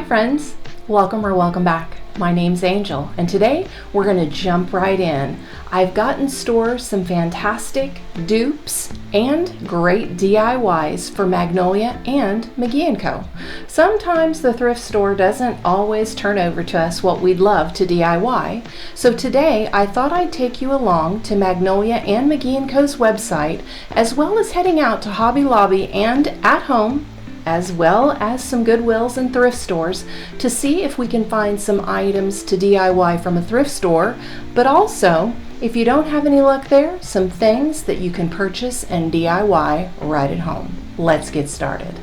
friends, welcome back. My name's Angel, and today we're going to jump right in. I've got in store some fantastic dupes and great DIYs for Magnolia and McGee Co. Sometimes the thrift store doesn't always turn over to us what we'd love to DIY, so today I thought I'd take you along to Magnolia and McGee Co.'s website, as well as heading out to Hobby Lobby and At Home, as well as some Goodwills and thrift stores, to see if we can find some items to DIY from a thrift store, but also, if you don't have any luck there, some things that you can purchase and DIY right at home. Let's get started.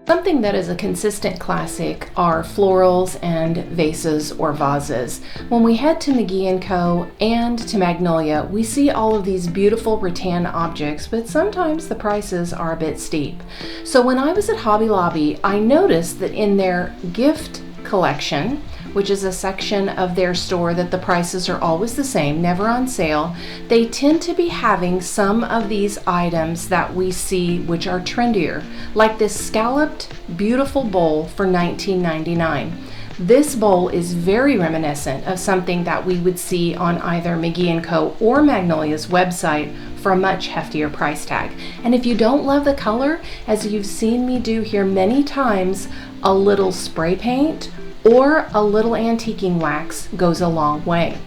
Something that is a consistent classic are florals and vases or vases. When we head to McGee Co. and to Magnolia, we see all of these beautiful rattan objects, but sometimes the prices are a bit steep. So when I was at Hobby Lobby, I noticed that in their gift collection, which is a section of their store that the prices are always the same, never on sale, they tend to be having some of these items that we see which are trendier, like this scalloped beautiful bowl for $19.99. This bowl is very reminiscent of something that we would see on either McGee Co. or Magnolia's website for a much heftier price tag. And if you don't love the color, as you've seen me do here many times, a little spray paint or a little antiquing wax goes a long way.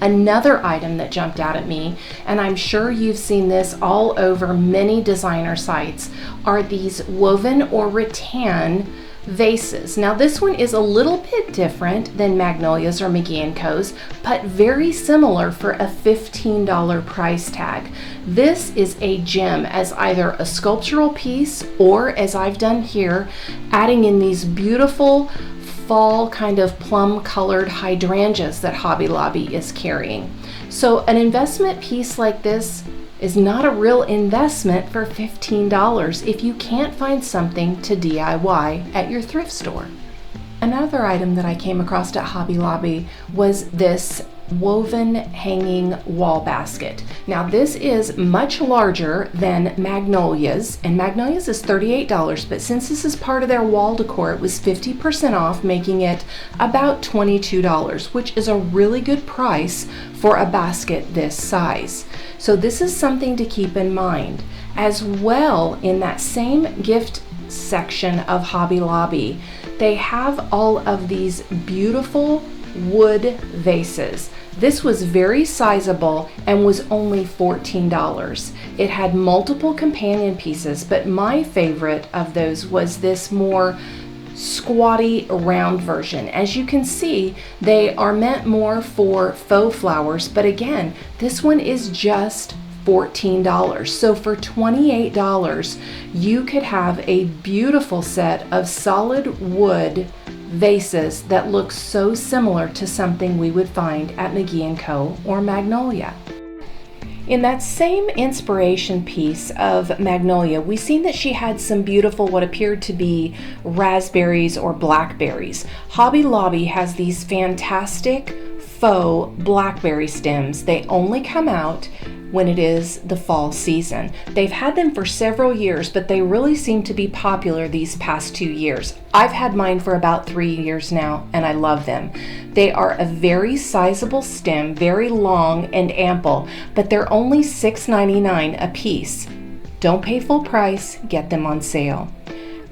Another item that jumped out at me, and I'm sure you've seen this all over many designer sites, are these woven or rattan vases. Now this one is a little bit different than Magnolia's or McGee Co.'s, but very similar for a $15 price tag. This is a gem as either a sculptural piece or, as I've done here, adding in these beautiful fall kind of plum colored hydrangeas that Hobby Lobby is carrying. So an investment piece like this is not a real investment for $15 if you can't find something to DIY at your thrift store. Another item that I came across at Hobby Lobby was this woven hanging wall basket. Now this is much larger than Magnolia's, and Magnolia's is $38, but since this is part of their wall decor, it was 50% off, making it about $22, which is a really good price for a basket this size. So this is something to keep in mind. As well, in that same gift section of Hobby Lobby, they have all of these beautiful wood vases. This was very sizable and was only $14. It had multiple companion pieces, but my favorite of those was this more squatty round version. As you can see, they are meant more for faux flowers, but again, this one is just $14. So for $28, you could have a beautiful set of solid wood vases that look so similar to something we would find at McGee Co. or Magnolia. In that same inspiration piece of Magnolia, we seen that she had some beautiful what appeared to be raspberries or blackberries. Hobby Lobby has these fantastic faux blackberry stems. They only come out when it is the fall season. They've had them for several years, but they really seem to be popular these past 2 years. I've had mine for about 3 years now, and I love them. They are a very sizable stem, very long and ample, but they're only $6.99 a piece. Don't pay full price, get them on sale.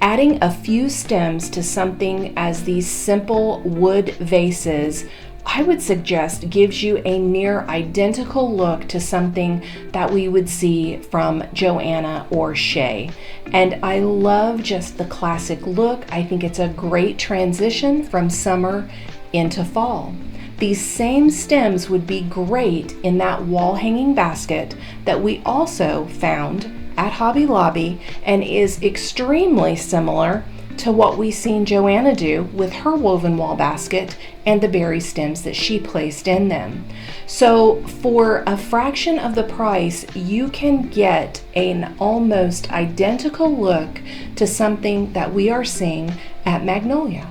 Adding a few stems to something as these simple wood vases, I would suggest, gives you a near identical look to something that we would see from Joanna or Shea. And I love just the classic look. I think it's a great transition from summer into fall. These same stems would be great in that wall hanging basket that we also found at Hobby Lobby and is extremely similar to what we seen Joanna do with her woven wall basket and the berry stems that she placed in them. So for a fraction of the price, you can get an almost identical look to something that we are seeing at Magnolia.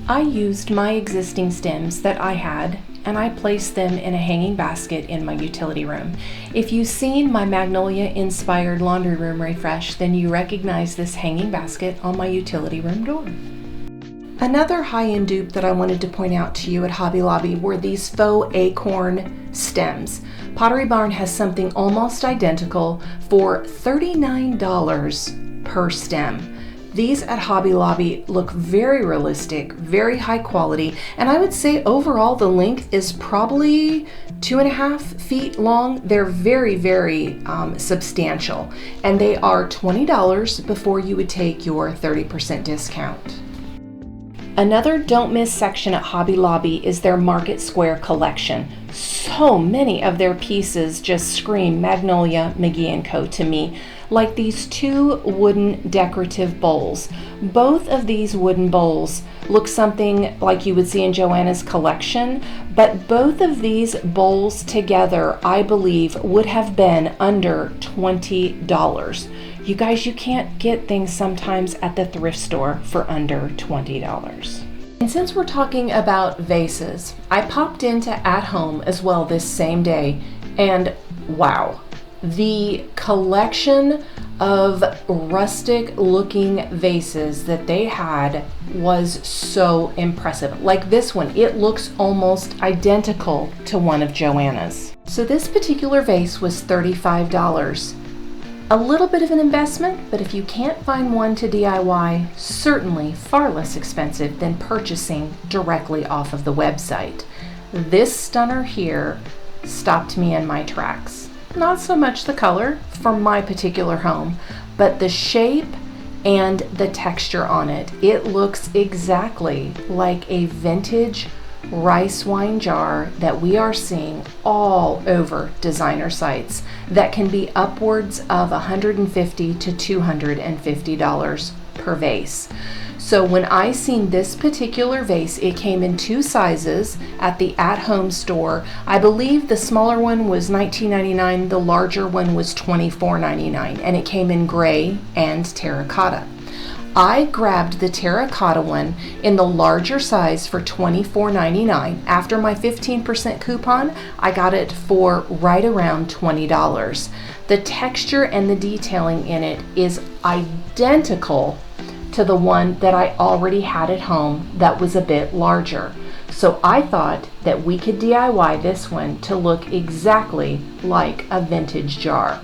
I used my existing stems that I had and I placed them in a hanging basket in my utility room. If you've seen my Magnolia inspired laundry room refresh, then you recognize this hanging basket on my utility room door. Another high-end dupe that I wanted to point out to you at Hobby Lobby were these faux acorn stems. Pottery Barn has something almost identical for $39 per stem. These at Hobby Lobby look very realistic, very high quality, and I would say overall the length is probably 2.5 feet long. They're very, very substantial, and they are $20 before you would take your 30% discount. Another don't miss section at Hobby Lobby is their Market Square collection. So many of their pieces just scream Magnolia, McGee Co to me, like these two wooden decorative bowls. Both of these wooden bowls look something like you would see in Joanna's collection, but both of these bowls together, I believe, would have been under $20. You guys, you can't get things sometimes at the thrift store for under $20. And since we're talking about vases, I popped into At Home as well this same day, and wow, the collection of rustic looking vases that they had was so impressive. Like this one, it looks almost identical to one of Joanna's. So this particular vase was $35. A little bit of an investment, but if you can't find one to DIY, certainly far less expensive than purchasing directly off of the website. This stunner here stopped me in my tracks. Not so much the color for my particular home, but the shape and the texture on it. It looks exactly like a vintage rice wine jar that we are seeing all over designer sites that can be upwards of $150 to $250 per vase. So when I seen this particular vase, it came in two sizes at the At Home store. I believe the smaller one was $19.99, the larger one was $24.99, and it came in gray and terracotta. I grabbed the terracotta one in the larger size for $24.99. After my 15% coupon, I got it for right around $20. The texture and the detailing in it is identical to the one that I already had at home that was a bit larger. So I thought that we could DIY this one to look exactly like a vintage jar.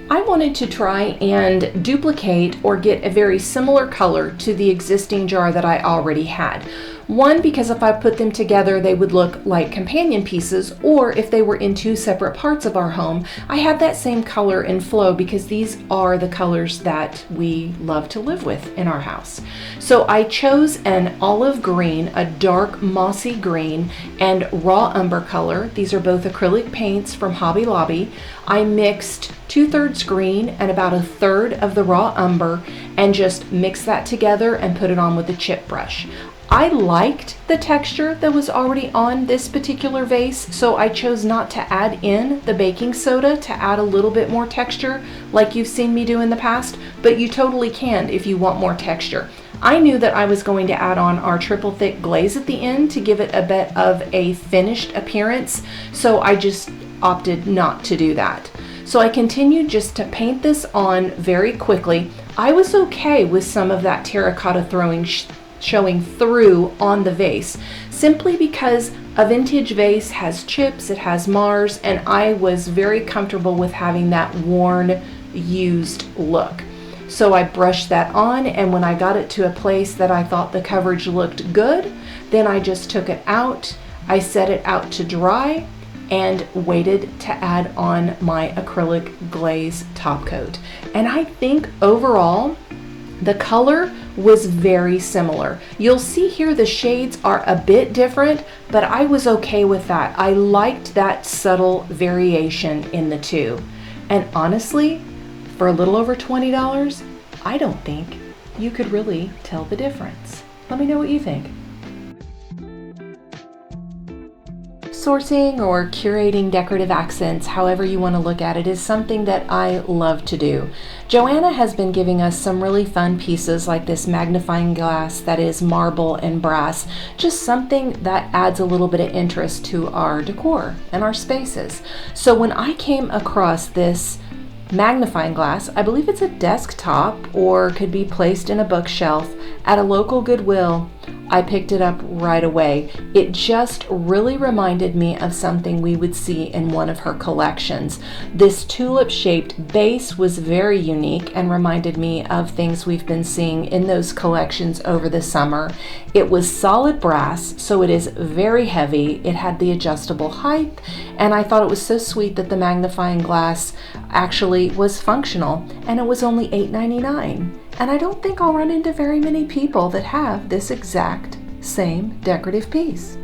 I wanted to try and duplicate or get a very similar color to the existing jar that I already had. One, because if I put them together, they would look like companion pieces, or if they were in two separate parts of our home, I had that same color and flow because these are the colors that we love to live with in our house. So I chose an olive green, a dark mossy green, and raw umber color. These are both acrylic paints from Hobby Lobby. I mixed 2/3 green and about 1/3 of the raw umber and just mixed that together and put it on with a chip brush. I liked the texture that was already on this particular vase, so I chose not to add in the baking soda to add a little bit more texture like you've seen me do in the past, but you totally can if you want more texture. I knew that I was going to add on our triple thick glaze at the end to give it a bit of a finished appearance, so I just opted not to do that. So I continued just to paint this on very quickly. I was okay with some of that terracotta showing through on the vase, simply because a vintage vase has chips, it has Mars, and I was very comfortable with having that worn, used look. So I brushed that on, and when I got it to a place that I thought the coverage looked good, then I just took it out, I set it out to dry, and waited to add on my acrylic glaze top coat. And I think overall, the color was very similar. You'll see here the shades are a bit different, but I was okay with that. I liked that subtle variation in the two. And honestly, for a little over $20, I don't think you could really tell the difference. Let me know what you think. Sourcing or curating decorative accents, however you want to look at it, is something that I love to do. Joanna has been giving us some really fun pieces like this magnifying glass that is marble and brass, just something that adds a little bit of interest to our decor and our spaces. So when I came across this magnifying glass, I believe it's a desktop or could be placed in a bookshelf at a local Goodwill, I picked it up right away. It just really reminded me of something we would see in one of her collections. This tulip-shaped base was very unique and reminded me of things we've been seeing in those collections over the summer. It was solid brass, so it is very heavy. It had the adjustable height, and I thought it was so sweet that the magnifying glass actually was functional, and it was only $8.99. And I don't think I'll run into very many people that have this exact same decorative piece.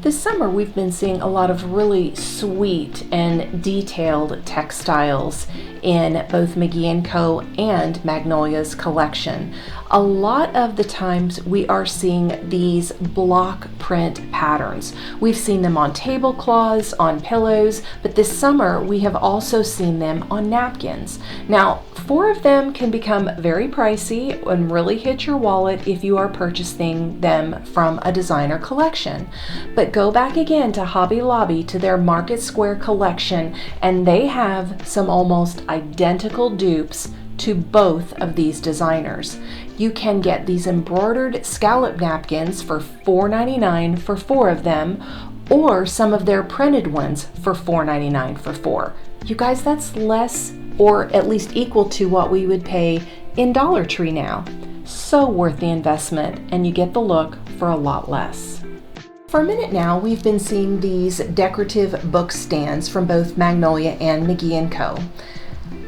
This summer we've been seeing a lot of really sweet and detailed textiles in both McGee Co and Magnolia's collection. A lot of the times we are seeing these block print patterns. We've seen them on tablecloths, on pillows, but this summer we have also seen them on napkins. Now, 4 of them can become very pricey and really hit your wallet if you are purchasing them from a designer collection. But go back again to Hobby Lobby to their Market Square collection, and they have some almost identical dupes to both of these designers. You can get these embroidered scallop napkins for $4.99 for 4 of them, or some of their printed ones for $4.99 for 4. You guys, that's less or at least equal to what we would pay in Dollar Tree now. So worth the investment, and you get the look for a lot less. For a minute now, we've been seeing these decorative book stands from both Magnolia and McGee Co.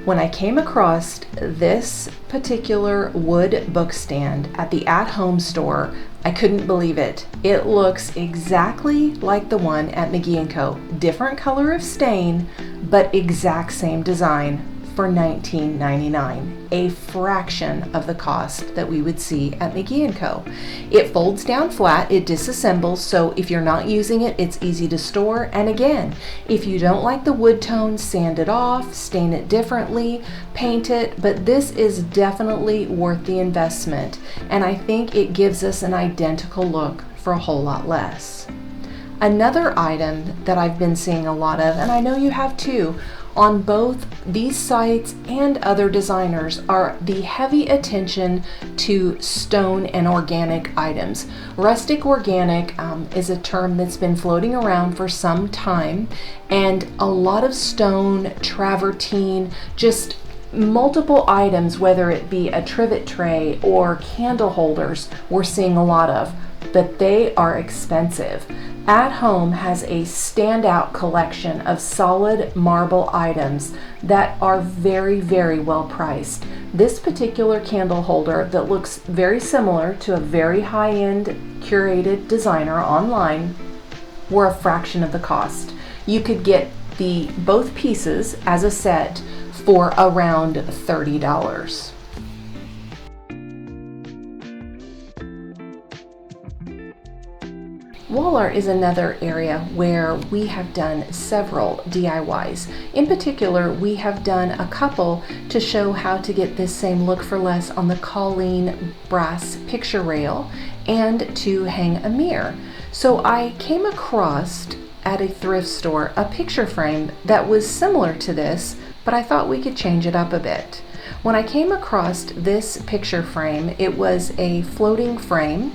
When I came across this particular wood book stand at the at-home store, I couldn't believe it. It looks exactly like the one at McGee Co. Different color of stain, but exact same design for $19.99, a fraction of the cost that we would see at McGee Co. It folds down flat, it disassembles, so if you're not using it, it's easy to store. And again, if you don't like the wood tone, sand it off, stain it differently, paint it, but this is definitely worth the investment. And I think it gives us an identical look for a whole lot less. Another item that I've been seeing a lot of, and I know you have too, on both these sites and other designers, are the heavy attention to stone and organic items. Rustic organic is a term that's been floating around for some time, and a lot of stone, travertine, just multiple items, whether it be a trivet tray or candle holders, we're seeing a lot of, but they are expensive. At Home has a standout collection of solid marble items that are very, very well priced. This particular candle holder that looks very similar to a very high-end curated designer online were a fraction of the cost. You could get both pieces as a set for around $30. Wall art is another area where we have done several DIYs. In particular, we have done a couple to show how to get this same look for less on the Colleen brass picture rail and to hang a mirror. So I came across at a thrift store a picture frame that was similar to this, but I thought we could change it up a bit. When I came across this picture frame, it was a floating frame,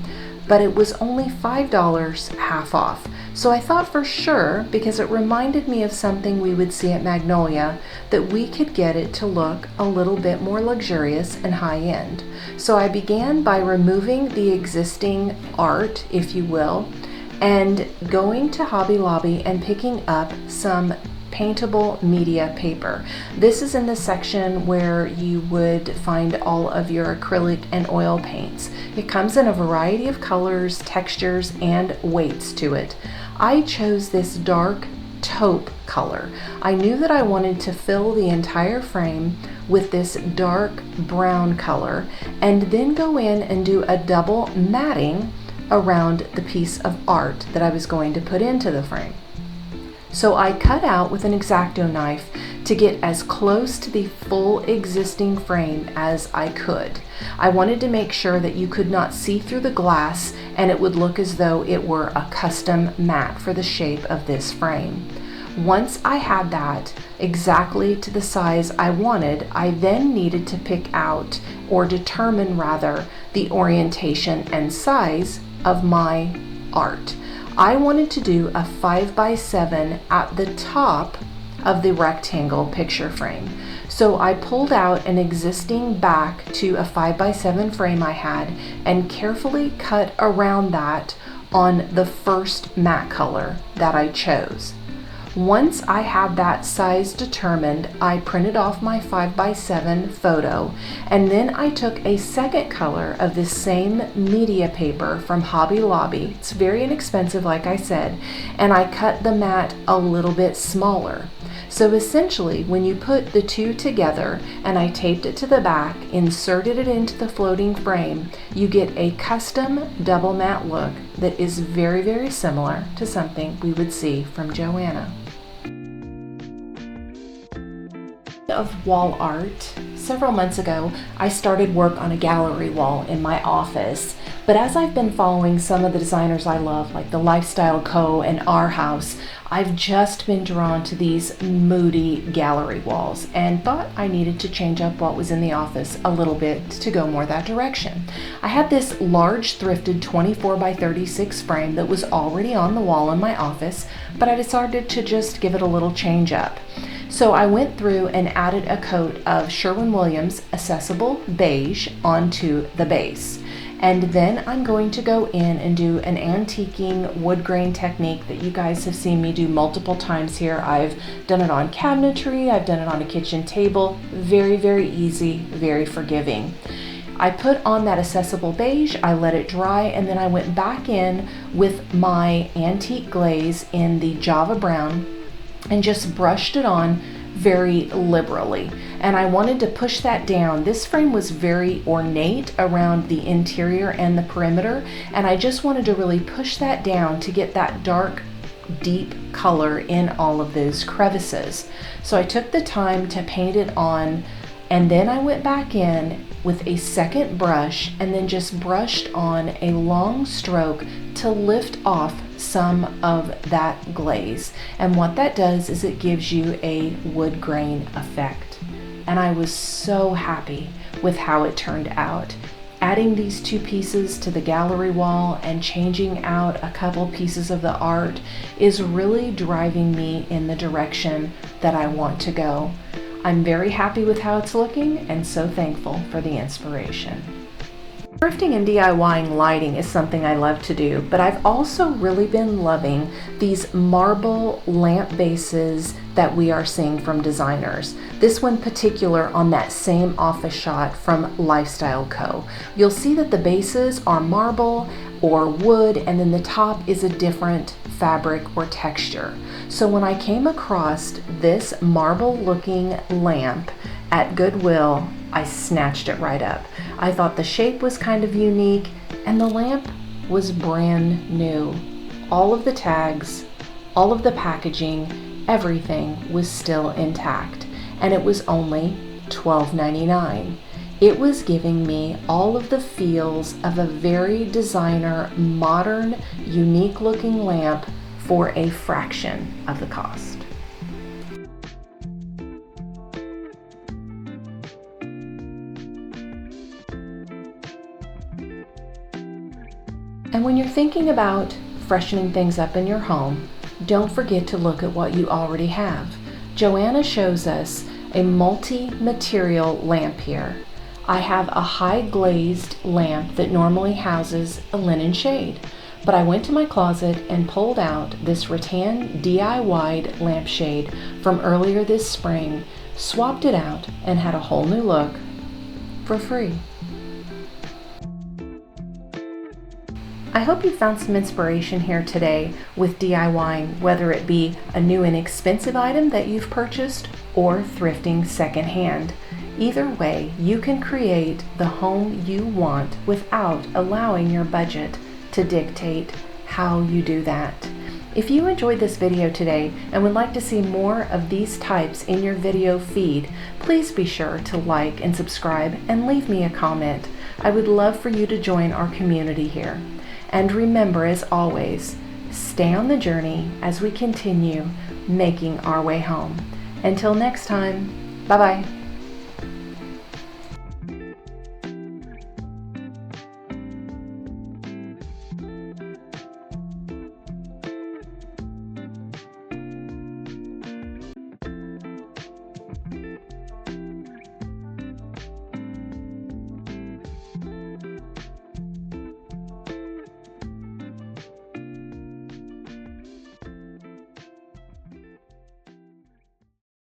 but it was only $5 half off. So I thought for sure, because it reminded me of something we would see at Magnolia, that we could get it to look a little bit more luxurious and high-end. So I began by removing the existing art, if you will, and going to Hobby Lobby and picking up some paintable media paper. This is in the section where you would find all of your acrylic and oil paints. It comes in a variety of colors, textures, and weights to it. I chose this dark taupe color. I knew that I wanted to fill the entire frame with this dark brown color and then go in and do a double matting around the piece of art that I was going to put into the frame. So I cut out with an X-Acto knife to get as close to the full existing frame as I could. I wanted to make sure that you could not see through the glass and it would look as though it were a custom mat for the shape of this frame. Once I had that exactly to the size I wanted, I then needed to pick out, or determine rather, the orientation and size of my art. I wanted to do a 5x7 at the top of the rectangle picture frame. So I pulled out an existing back to a 5x7 frame I had and carefully cut around that on the first matte color that I chose. Once I had that size determined, I printed off my 5x7 photo, and then I took a second color of this same media paper from Hobby Lobby. It's very inexpensive, like I said, and I cut the mat a little bit smaller. So essentially, when you put the two together and I taped it to the back, inserted it into the floating frame, you get a custom double matte look that is very, very similar to something we would see from Joanna. Of wall art, several months ago I started work on a gallery wall in my office, but as I've been following some of the designers I love, like the Lifestyle Co and Our House, I've just been drawn to these moody gallery walls and thought I needed to change up what was in the office a little bit to go more that direction. I had this large thrifted 24x36 frame that was already on the wall in my office, but I decided to just give it a little change up. So I went through and added a coat of Sherwin-Williams Accessible Beige onto the base. And then I'm going to go in and do an antiquing wood grain technique that you guys have seen me do multiple times here. I've done it on cabinetry, I've done it on a kitchen table. Very, very easy, very forgiving. I put on that accessible beige, I let it dry, and then I went back in with my antique glaze in the Java brown and just brushed it on very liberally. And I wanted to push that down. This frame was very ornate around the interior and the perimeter, and I just wanted to really push that down to get that dark, deep color in all of those crevices. So I took the time to paint it on, and then I went back in with a second brush and then just brushed on a long stroke to lift off some of that glaze. And what that does is it gives you a wood grain effect. And I was so happy with how it turned out. Adding these two pieces to the gallery wall and changing out a couple pieces of the art is really driving me in the direction that I want to go. I'm very happy with how it's looking and so thankful for the inspiration. Thrifting and DIYing lighting is something I love to do, but I've also really been loving these marble lamp bases that we are seeing from designers. This one particular on that same office shot from Lifestyle Co. You'll see that the bases are marble or wood, and then the top is a different fabric or texture. So when I came across this marble looking lamp at Goodwill, I snatched it right up. I thought the shape was kind of unique and the lamp was brand new. All of the tags, all of the packaging, everything was still intact, and it was only $12.99. It was giving me all of the feels of a very designer, modern, unique looking lamp for a fraction of the cost. And when you're thinking about freshening things up in your home, don't forget to look at what you already have. Joanna shows us a multi-material lamp here. I have a high glazed lamp that normally houses a linen shade, but I went to my closet and pulled out this rattan DIY'd lampshade from earlier this spring, swapped it out, and had a whole new look for free. I hope you found some inspiration here today with DIYing, whether it be a new inexpensive item that you've purchased or thrifting secondhand. Either way, you can create the home you want without allowing your budget to dictate how you do that. If you enjoyed this video today and would like to see more of these types in your video feed, please be sure to like and subscribe and leave me a comment. I would love for you to join our community here. And remember, as always, Stay on the journey as we continue making our way home. Until next time, bye-bye.